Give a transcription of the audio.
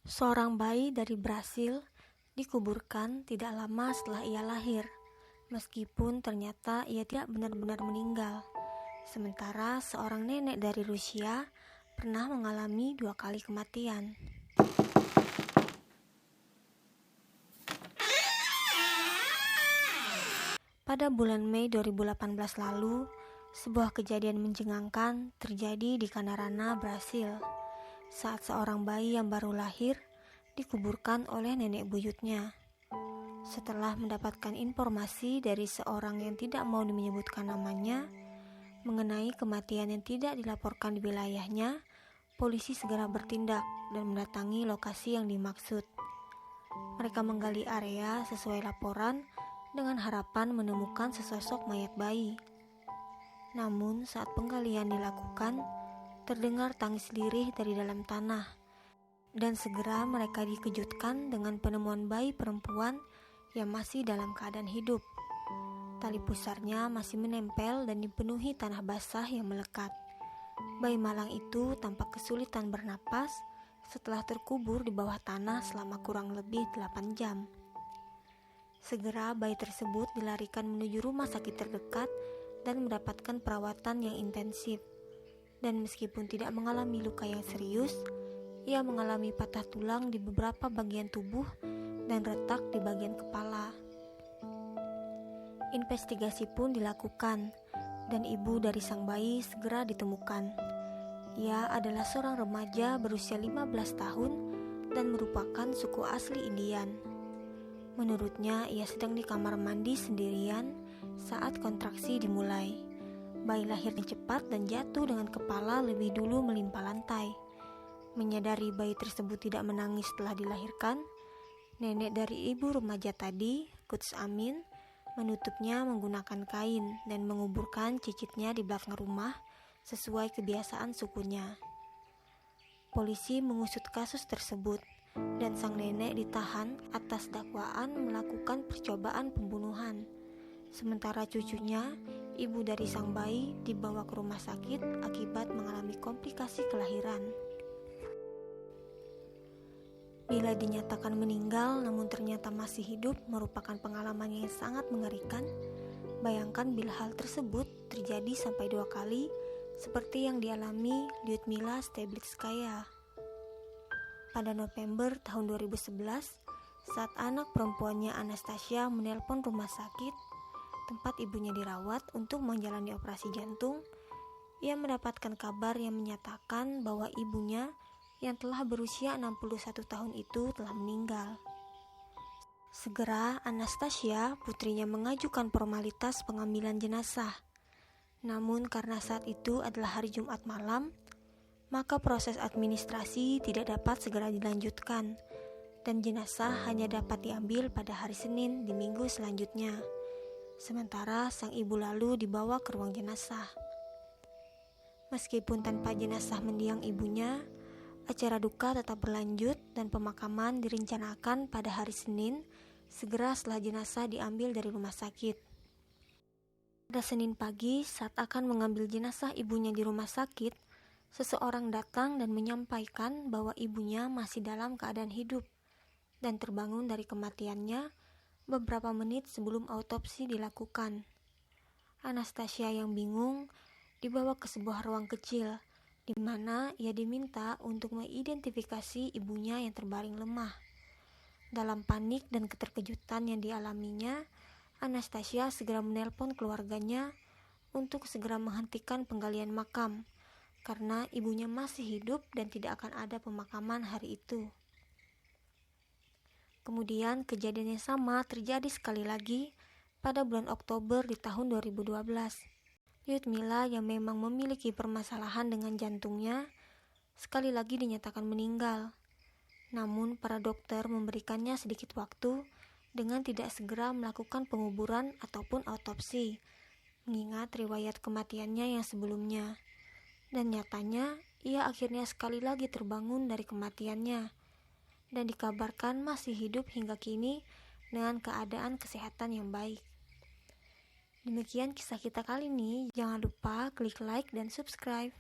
Seorang bayi dari Brasil dikuburkan tidak lama setelah ia lahir, meskipun ternyata ia tidak benar-benar meninggal. Sementara seorang nenek dari Rusia pernah mengalami 2 kali kematian. Pada bulan Mei 2018 lalu, sebuah kejadian mencengangkan terjadi di Canarana, Brasil, saat seorang bayi yang baru lahir dikuburkan oleh nenek buyutnya. Setelah mendapatkan informasi dari seorang yang tidak mau menyebutkan namanya mengenai kematian yang tidak dilaporkan di wilayahnya, polisi segera bertindak dan mendatangi lokasi yang dimaksud. Mereka menggali area sesuai laporan dengan harapan menemukan sesosok mayat bayi. Namun saat penggalian dilakukan, terdengar tangis lirih dari dalam tanah, dan segera mereka dikejutkan dengan penemuan bayi perempuan yang masih dalam keadaan hidup. Tali pusarnya masih menempel dan dipenuhi tanah basah yang melekat. Bayi malang itu tampak kesulitan bernapas setelah terkubur di bawah tanah selama kurang lebih 8 jam. Segera bayi tersebut dilarikan menuju rumah sakit terdekat dan mendapatkan perawatan yang intensif. Dan meskipun tidak mengalami luka yang serius, ia mengalami patah tulang di beberapa bagian tubuh dan retak di bagian kepala. Investigasi pun dilakukan dan ibu dari sang bayi segera ditemukan. Ia adalah seorang remaja berusia 15 tahun dan merupakan suku asli Indian. Menurutnya, ia sedang di kamar mandi sendirian saat kontraksi dimulai. Bayi lahirnya cepat dan jatuh dengan kepala lebih dulu melimpah lantai. Menyadari bayi tersebut tidak menangis setelah dilahirkan, nenek dari ibu remaja tadi, Quds Amin, menutupnya menggunakan kain dan menguburkan cicitnya di belakang rumah sesuai kebiasaan sukunya. Polisi mengusut kasus tersebut dan sang nenek ditahan atas dakwaan melakukan percobaan pembunuhan. Sementara cucunya, ibu dari sang bayi, dibawa ke rumah sakit akibat mengalami komplikasi kelahiran. Bila dinyatakan meninggal namun ternyata masih hidup merupakan pengalaman yang sangat mengerikan. Bayangkan bila hal tersebut terjadi sampai 2 kali seperti yang dialami Lyudmila Stablitskaya. Pada November tahun 2011, saat anak perempuannya Anastasia menelpon rumah sakit tempat ibunya dirawat untuk menjalani operasi jantung, ia mendapatkan kabar yang menyatakan bahwa ibunya yang telah berusia 61 tahun itu telah meninggal. Segera Anastasia, putrinya, mengajukan formalitas pengambilan jenazah. Namun karena saat itu adalah hari Jumat malam, maka proses administrasi tidak dapat segera dilanjutkan dan jenazah hanya dapat diambil pada hari Senin di minggu selanjutnya. Sementara sang ibu lalu dibawa ke ruang jenazah. Meskipun tanpa jenazah mendiang ibunya, acara duka tetap berlanjut dan pemakaman direncanakan pada hari Senin segera setelah jenazah diambil dari rumah sakit. Pada Senin pagi, saat akan mengambil jenazah ibunya di rumah sakit, seseorang datang dan menyampaikan bahwa ibunya masih dalam keadaan hidup dan terbangun dari kematiannya beberapa menit sebelum autopsi dilakukan. Anastasia yang bingung dibawa ke sebuah ruang kecil di mana ia diminta untuk mengidentifikasi ibunya yang terbaring lemah. Dalam panik dan keterkejutan yang dialaminya, Anastasia segera menelpon keluarganya untuk segera menghentikan penggalian makam karena ibunya masih hidup dan tidak akan ada pemakaman hari itu. Kemudian kejadian yang sama terjadi sekali lagi pada bulan Oktober di tahun 2012. Lyudmila yang memang memiliki permasalahan dengan jantungnya sekali lagi dinyatakan meninggal. Namun para dokter memberikannya sedikit waktu dengan tidak segera melakukan penguburan ataupun autopsi, mengingat riwayat kematiannya yang sebelumnya. Dan nyatanya ia akhirnya sekali lagi terbangun dari kematiannya dan dikabarkan masih hidup hingga kini dengan keadaan kesehatan yang baik. Demikian kisah kita kali ini. Jangan lupa klik like dan subscribe.